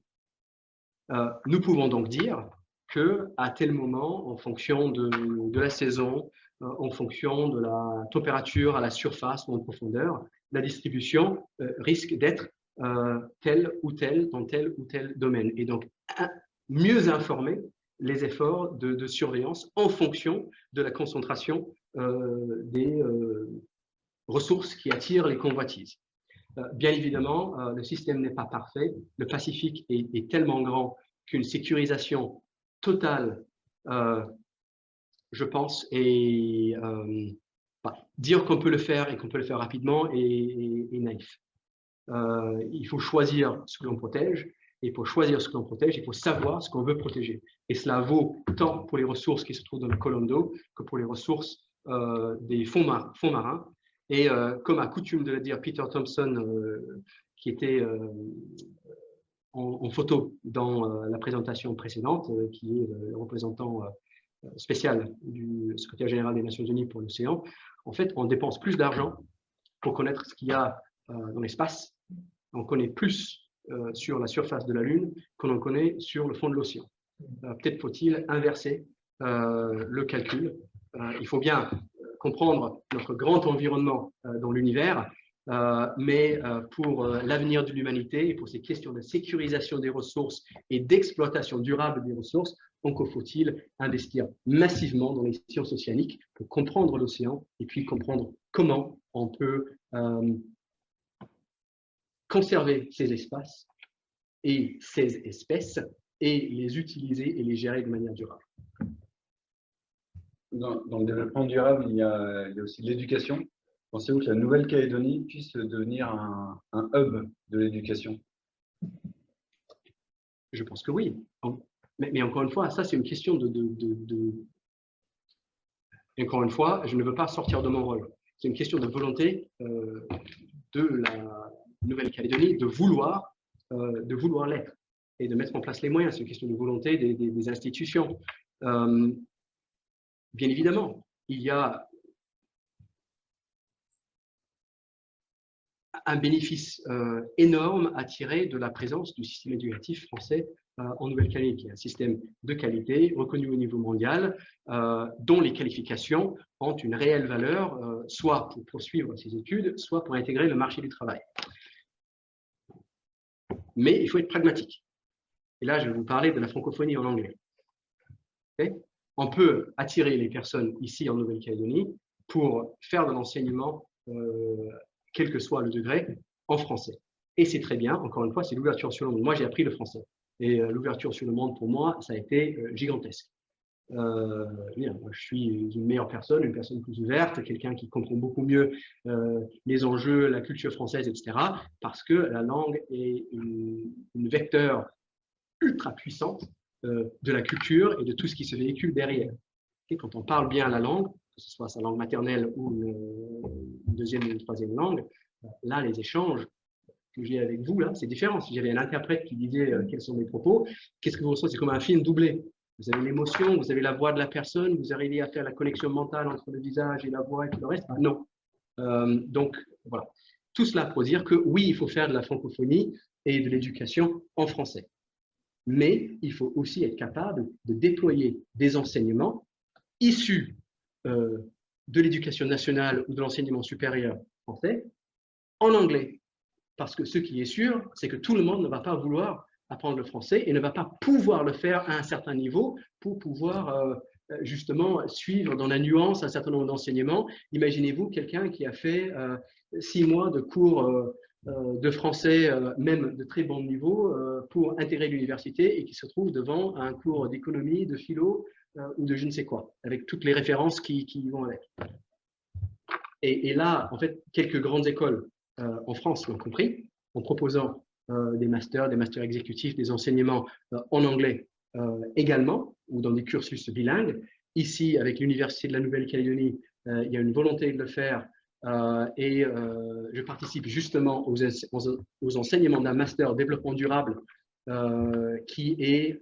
Nous pouvons donc dire qu'à tel moment, en fonction de la saison, en fonction de la température à la surface ou en profondeur, la distribution risque d'être telle ou telle dans tel ou tel domaine. Et donc, mieux informer les efforts de surveillance en fonction de la concentration des ressources qui attirent les convoitises. Bien évidemment, le système n'est pas parfait. Le Pacifique est tellement grand qu'une sécurisation totale, je pense, et dire qu'on peut le faire et qu'on peut le faire rapidement est naïf. Il faut choisir ce que l'on protège, et pour choisir ce que l'on protège, il faut savoir ce qu'on veut protéger. Et cela vaut tant pour les ressources qui se trouvent dans le colonne d'eau que pour les ressources des fonds marins. Et comme a coutume de le dire Peter Thompson, qui était en photo dans la présentation précédente, qui est le représentant spécial du secrétaire général des Nations Unies pour l'océan, en fait, on dépense plus d'argent pour connaître ce qu'il y a dans l'espace. On connaît plus sur la surface de la Lune qu'on en connaît sur le fond de l'océan. Peut-être faut-il inverser le calcul. Il faut bien comprendre notre grand environnement dans l'univers, mais pour l'avenir de l'humanité et pour ces questions de sécurisation des ressources et d'exploitation durable des ressources, encore faut-il investir massivement dans les sciences océaniques pour comprendre l'océan et puis comprendre comment on peut conserver ces espaces et ces espèces et les utiliser et les gérer de manière durable. Dans le développement durable, il y a aussi l'éducation. Pensez-vous que la Nouvelle-Calédonie puisse devenir un hub de l'éducation? Je pense que oui. Mais encore une fois, ça c'est une question Et encore une fois, je ne veux pas sortir de mon rôle. C'est une question de volonté de la Nouvelle-Calédonie de vouloir l'être et de mettre en place les moyens. C'est une question de volonté des institutions. Bien évidemment, il y a un bénéfice énorme à tirer de la présence du système éducatif français en Nouvelle-Calédonie, qui est un système de qualité reconnu au niveau mondial, dont les qualifications ont une réelle valeur, soit pour poursuivre ses études, soit pour intégrer le marché du travail. Mais il faut être pragmatique. Et là, je vais vous parler de la francophonie en anglais. Okay? On peut attirer les personnes ici en Nouvelle-Calédonie pour faire de l'enseignement, quel que soit le degré, en français. Et c'est très bien, encore une fois, c'est l'ouverture sur le monde. Moi, j'ai appris le français. Et l'ouverture sur le monde, pour moi, ça a été gigantesque. Je suis une meilleure personne, une personne plus ouverte, quelqu'un qui comprend beaucoup mieux les enjeux, la culture française, etc. Parce que la langue est une vecteur ultra puissante de la culture et de tout ce qui se véhicule derrière. Et quand on parle bien la langue, que ce soit sa langue maternelle ou une deuxième ou une troisième langue, là, les échanges que j'ai avec vous, là, c'est différent. Si j'avais un interprète qui disait quels sont mes propos, qu'est-ce que vous ressentez? C'est comme un film doublé. Vous avez l'émotion, vous avez la voix de la personne, vous arrivez à faire la connexion mentale entre le visage et la voix et tout le reste. Ah, non. Donc, voilà. Tout cela pour dire que oui, il faut faire de la francophonie et de l'éducation en français. Mais il faut aussi être capable de déployer des enseignements issus de l'éducation nationale ou de l'enseignement supérieur français en anglais. Parce que ce qui est sûr, c'est que tout le monde ne va pas vouloir apprendre le français et ne va pas pouvoir le faire à un certain niveau pour pouvoir justement suivre dans la nuance un certain nombre d'enseignements. Imaginez-vous quelqu'un qui a fait 6 mois de cours de français, même de très bon niveau, pour intégrer l'université et qui se trouve devant un cours d'économie, de philo ou de je ne sais quoi, avec toutes les références qui vont avec. Et là, en fait, quelques grandes écoles en France l'ont compris, en proposant des masters exécutifs, des enseignements en anglais également, ou dans des cursus bilingues. Ici, avec l'Université de la Nouvelle-Calédonie, il y a une volonté de le faire et je participe justement aux enseignements d'un master développement durable qui est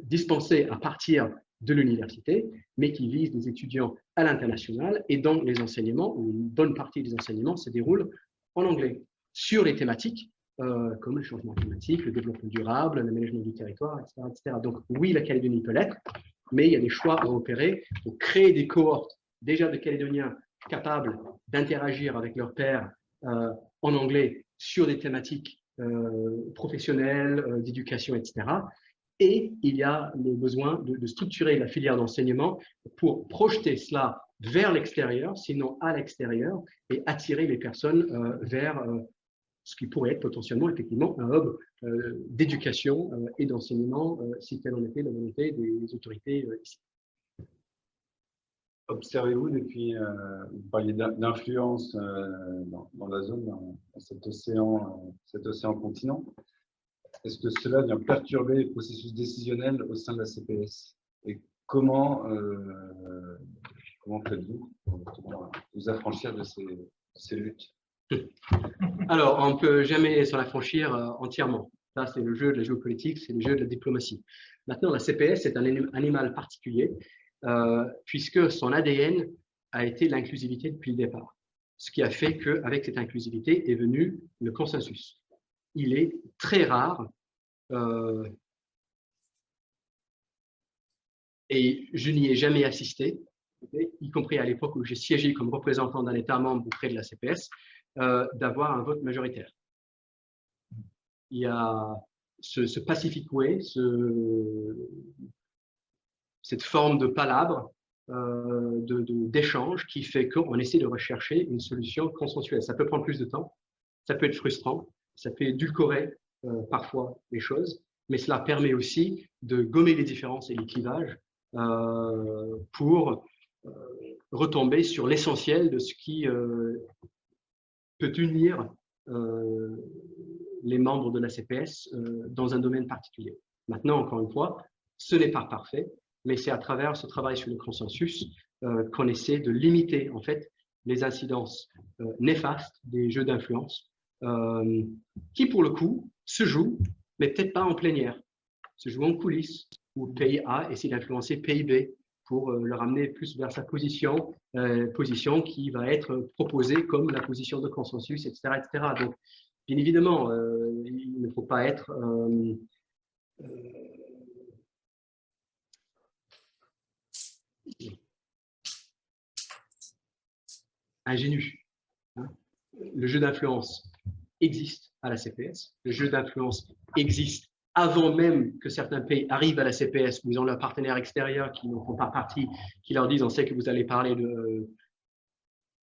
dispensé à partir de l'université, mais qui vise des étudiants à l'international et dont les enseignements, ou une bonne partie des enseignements, se déroulent en anglais, sur les thématiques comme le changement climatique, le développement durable, l'aménagement du territoire, etc., etc. Donc oui, la Calédonie peut l'être, mais il y a des choix à opérer pour créer des cohortes déjà de Calédoniens capables d'interagir avec leurs pairs en anglais sur des thématiques professionnelles, d'éducation, etc. Et il y a le besoin de structurer la filière d'enseignement pour projeter cela vers l'extérieur, sinon à l'extérieur, et attirer les personnes vers ce qui pourrait être potentiellement effectivement un hub d'éducation et d'enseignement, si telle en était la volonté des autorités ici. Observez-vous depuis, vous parliez d'influence dans la zone, dans cet océan continent. Est-ce que cela vient perturber les processus décisionnels au sein de la CPS? Et comment faites-vous pour vous affranchir de ces luttes? Alors, on ne peut jamais s'en affranchir entièrement. Ça, c'est le jeu de la géopolitique, c'est le jeu de la diplomatie. Maintenant, la CPS est un animal particulier puisque son ADN a été l'inclusivité depuis le départ. Ce qui a fait qu'avec cette inclusivité est venu le consensus. Il est très rare et je n'y ai jamais assisté, y compris à l'époque où j'ai siégé comme représentant d'un État membre auprès de la CPS, d'avoir un vote majoritaire. Il y a ce Pacific Way, cette forme de palabre, d'échange qui fait qu'on essaie de rechercher une solution consensuelle. Ça peut prendre plus de temps, ça peut être frustrant, ça peut édulcorer parfois les choses, mais cela permet aussi de gommer les différences et les clivages pour retomber sur l'essentiel de ce qui peut unir les membres de la CPS dans un domaine particulier. Maintenant, encore une fois, ce n'est pas parfait. mais c'est à travers ce travail sur le consensus qu'on essaie de limiter en fait les incidences néfastes des jeux d'influence qui, pour le coup, se jouent, mais peut-être pas en plénière, se jouent en coulisses, où pays A essaie d'influencer pays B pour le ramener plus vers sa position, position qui va être proposée comme la position de consensus, etc. etc. Donc, bien évidemment, il ne faut pas être ingénu. Hein. Le jeu d'influence existe à la CPS. Le jeu d'influence existe avant même que certains pays arrivent à la CPS, où ils ont leurs partenaires extérieurs qui ne font pas partie, qui leur disent, on sait que vous allez parler de,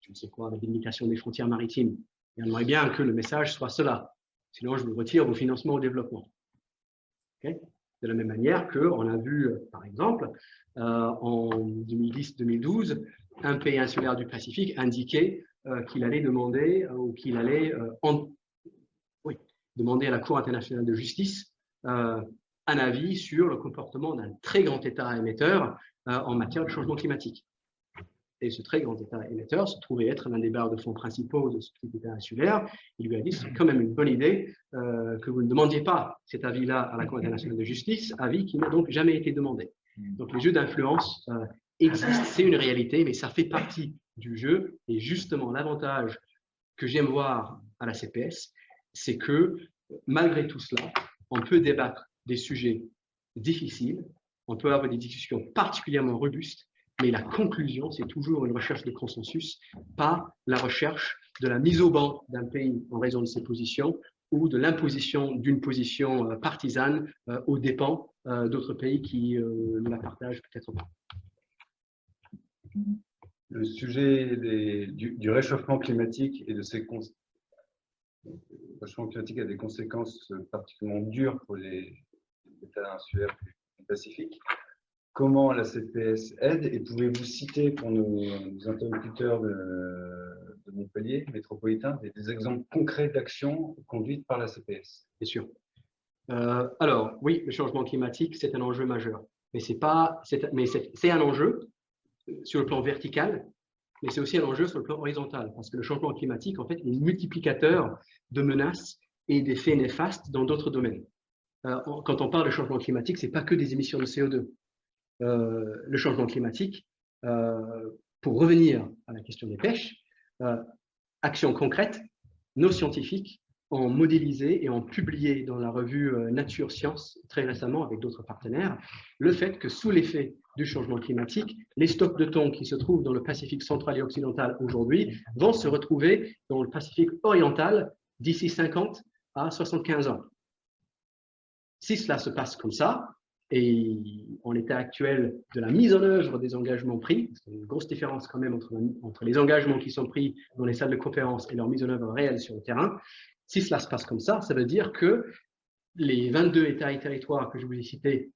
je ne sais quoi, la délimitation des frontières maritimes. Et on aimerait bien que le message soit cela. Sinon, je vous retire vos financements au développement. Okay. De la même manière qu'on a vu, par exemple, en 2010-2012, un pays insulaire du Pacifique indiquer qu'il allait demander ou qu'il allait demander à la Cour internationale de justice un avis sur le comportement d'un très grand État émetteur en matière de changement climatique. Et ce très grand État émetteur se trouvait être l'un des barres de fonds principaux de ce petit État insulaire. Il lui a dit, c'est quand même une bonne idée que vous ne demandiez pas cet avis-là à la Cour internationale de justice, avis qui n'a donc jamais été demandé. Donc les jeux d'influence existent, c'est une réalité, mais ça fait partie du jeu. Et justement, l'avantage que j'aime voir à la CPS, c'est que malgré tout cela, on peut débattre des sujets difficiles, on peut avoir des discussions particulièrement robustes, mais la conclusion, c'est toujours une recherche de consensus, pas la recherche de la mise au banc d'un pays en raison de ses positions ou de l'imposition d'une position partisane aux dépens d'autres pays qui ne la partagent peut-être pas. Le sujet du réchauffement climatique et de ses conséquences. Le réchauffement climatique a des conséquences particulièrement dures pour les États insulaires du Pacifique. Comment la CPS aide, et pouvez-vous citer pour nos interlocuteurs de Montpellier métropolitain des exemples concrets d'actions conduites par la CPS? Bien sûr. Alors, oui, le changement climatique, c'est un enjeu majeur. Mais c'est un enjeu sur le plan vertical, mais c'est aussi un enjeu sur le plan horizontal, parce que le changement climatique, en fait, est multiplicateur de menaces et d'effets néfastes dans d'autres domaines. Quand on parle de changement climatique, ce n'est pas que des émissions de CO2. Le changement climatique, pour revenir à la question des pêches, actions concrètes, nos scientifiques ont modélisé et ont publié dans la revue Nature Science très récemment avec d'autres partenaires le fait que sous l'effet du changement climatique, les stocks de thon qui se trouvent dans le Pacifique central et occidental aujourd'hui vont se retrouver dans le Pacifique oriental d'ici 50 à 75 ans. Si cela se passe comme ça, et en l'état actuel de la mise en œuvre des engagements pris, parce qu'il y a une grosse différence quand même entre les engagements qui sont pris dans les salles de conférence et leur mise en œuvre réelle sur le terrain, si cela se passe comme ça veut dire que les 22 États et territoires que je vous ai cités,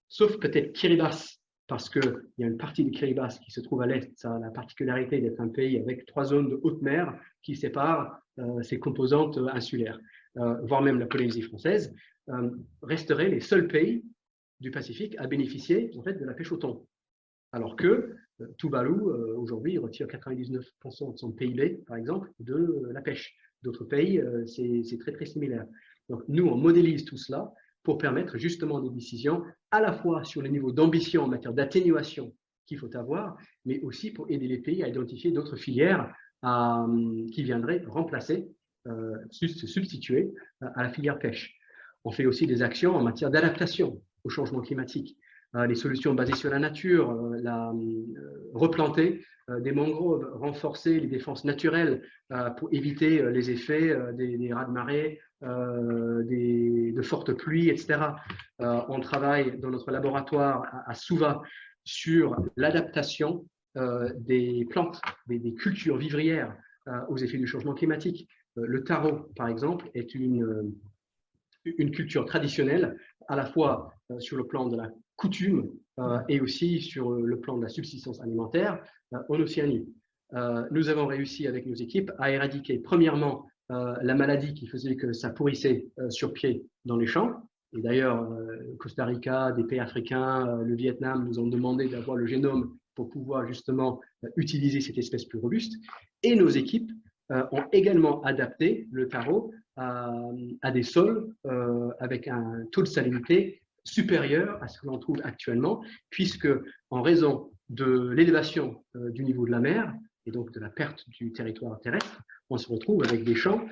sauf peut-être Kiribati, parce qu'il y a une partie de Kiribati qui se trouve à l'est, ça a la particularité d'être un pays avec 3 zones de haute mer qui séparent ses composantes insulaires, voire même la Polynésie française, resteraient les seuls pays du Pacifique à bénéficier en fait, de la pêche au thon. Alors que Tuvalu, aujourd'hui, retire 99% de son PIB, par exemple, de la pêche. D'autres pays, c'est très, très similaire. Donc, nous, on modélise tout cela pour permettre justement des décisions à la fois sur le niveau d'ambition en matière d'atténuation qu'il faut avoir, mais aussi pour aider les pays à identifier d'autres filières qui viendraient remplacer, se substituer à la filière pêche. On fait aussi des actions en matière d'adaptation au changement climatique. Les solutions basées sur la nature, replanter des mangroves, renforcer les défenses naturelles pour éviter les effets des raz-de-marée, de fortes pluies, etc. On travaille dans notre laboratoire à Suva sur l'adaptation des plantes, des cultures vivrières aux effets du changement climatique. Le taro, par exemple, est une culture traditionnelle, à la fois sur le plan de la coutume et aussi sur le plan de la subsistance alimentaire en Océanie. Nous avons réussi avec nos équipes à éradiquer premièrement la maladie qui faisait que ça pourrissait sur pied dans les champs, Et d'ailleurs, Costa Rica, des pays africains, le Vietnam nous ont demandé d'avoir le génome pour pouvoir justement utiliser cette espèce plus robuste. Et nos équipes ont également adapté le taro à des sols avec un taux de salinité supérieur à ce que l'on trouve actuellement, puisque en raison de l'élévation du niveau de la mer et donc de la perte du territoire terrestre, on se retrouve avec des champs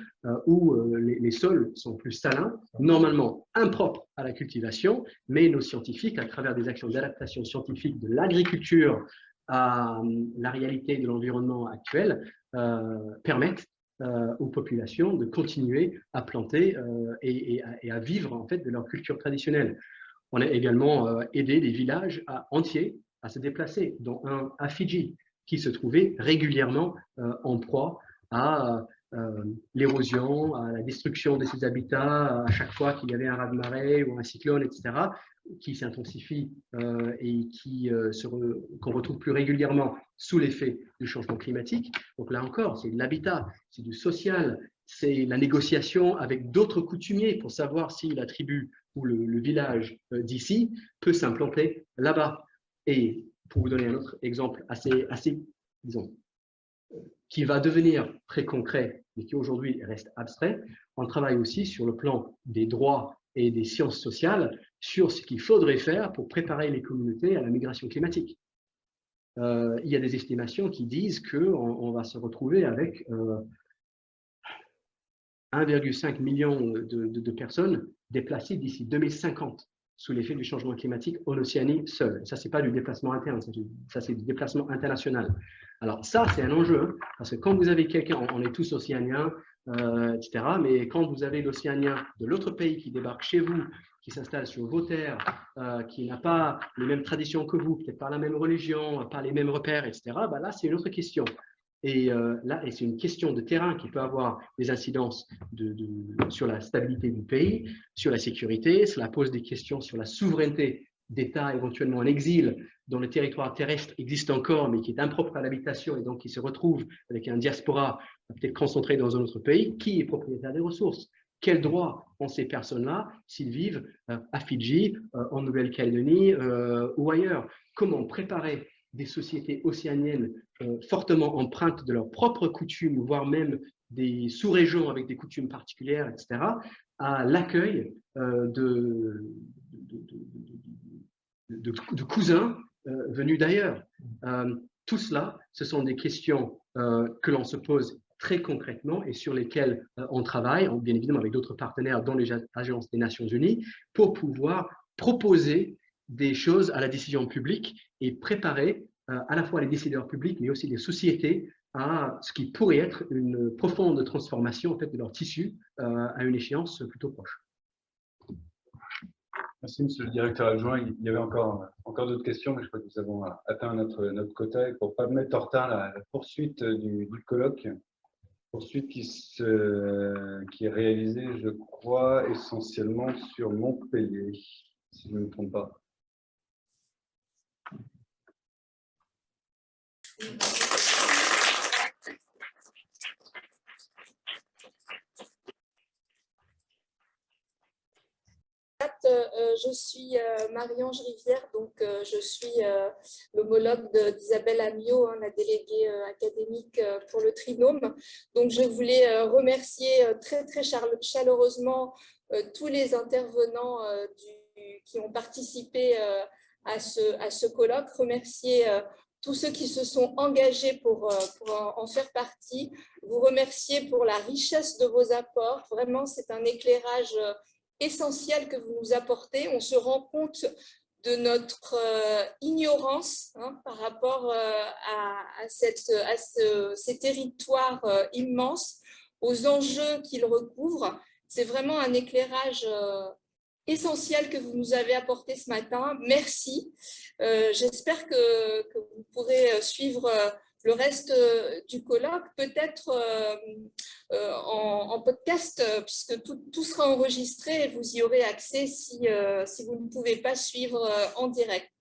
où les sols sont plus salins, normalement impropres à la cultivation, mais nos scientifiques, à travers des actions d'adaptation scientifique de l'agriculture à la réalité de l'environnement actuel, permettent aux populations de continuer à planter et à vivre en fait de leur culture traditionnelle. On a également aidé des villages entiers à se déplacer, dont un à Fidji, qui se trouvait régulièrement en proie à l'érosion, à la destruction de ses habitats, à chaque fois qu'il y avait un raz-de-marée ou un cyclone, etc., qui s'intensifie et qu'on retrouve plus régulièrement sous l'effet du changement climatique. Donc là encore, c'est de l'habitat, c'est du social, c'est la négociation avec d'autres coutumiers pour savoir si la tribu ou le village d'ici peut s'implanter là-bas. Et pour vous donner un autre exemple assez disons, qui va devenir très concret, mais qui aujourd'hui reste abstrait, on travaille aussi sur le plan des droits et des sciences sociales, sur ce qu'il faudrait faire pour préparer les communautés à la migration climatique. Il y a des estimations qui disent qu'on va se retrouver avec 1,5 million de personnes déplacées d'ici 2050 sous l'effet du changement climatique en Océanie seule. Ça, ce n'est pas du déplacement interne, ça c'est du déplacement international. Alors ça, c'est un enjeu, parce que quand vous avez quelqu'un, on est tous océaniens, etc., mais quand vous avez l'océanien de l'autre pays qui débarque chez vous, qui s'installe sur vos terres, qui n'a pas les mêmes traditions que vous, peut-être pas la même religion, pas les mêmes repères, etc., bah là, c'est une autre question. Et là, c'est une question de terrain qui peut avoir des incidences sur la stabilité du pays, sur la sécurité. Cela pose des questions sur la souveraineté d'États éventuellement en exil, dont le territoire terrestre existe encore, mais qui est impropre à l'habitation et donc qui se retrouve avec un diaspora peut-être concentré dans un autre pays. Qui est propriétaire des ressources? Quels droits ont ces personnes-là s'ils vivent à Fidji, en Nouvelle-Calédonie ou ailleurs? Comment préparer des sociétés océaniennes fortement empreintes de leurs propres coutumes, voire même des sous-régions avec des coutumes particulières, etc., à l'accueil de cousins venus d'ailleurs. Tout cela, ce sont des questions que l'on se pose très concrètement et sur lesquelles on travaille, bien évidemment avec d'autres partenaires, dont les agences des Nations Unies, pour pouvoir proposer des choses à la décision publique et préparer à la fois les décideurs publics, mais aussi les sociétés à ce qui pourrait être une profonde transformation en fait, de leur tissu à une échéance plutôt proche. Merci, Monsieur le Directeur adjoint. Il y avait encore d'autres questions, mais je crois que nous avons atteint notre quota. Et pour ne pas mettre en retard la poursuite du colloque, poursuite qui est réalisée, je crois, essentiellement sur Montpellier, si je ne me trompe pas. Je suis Marie-Ange Rivière, donc je suis l'homologue d'Isabelle Amiot, la déléguée académique pour le trinôme. Donc je voulais remercier très chaleureusement tous les intervenants qui ont participé à ce colloque, remercier tous ceux qui se sont engagés pour en faire partie, vous remercier pour la richesse de vos apports. Vraiment, c'est un éclairage essentiel que vous nous apportez. On se rend compte de notre ignorance par rapport à ces territoires immenses, aux enjeux qu'ils recouvrent. C'est vraiment un éclairage essentiel que vous nous avez apporté ce matin. Merci. J'espère que vous pourrez suivre le reste du colloque, peut-être en podcast, puisque tout sera enregistré et vous y aurez accès si vous ne pouvez pas suivre en direct.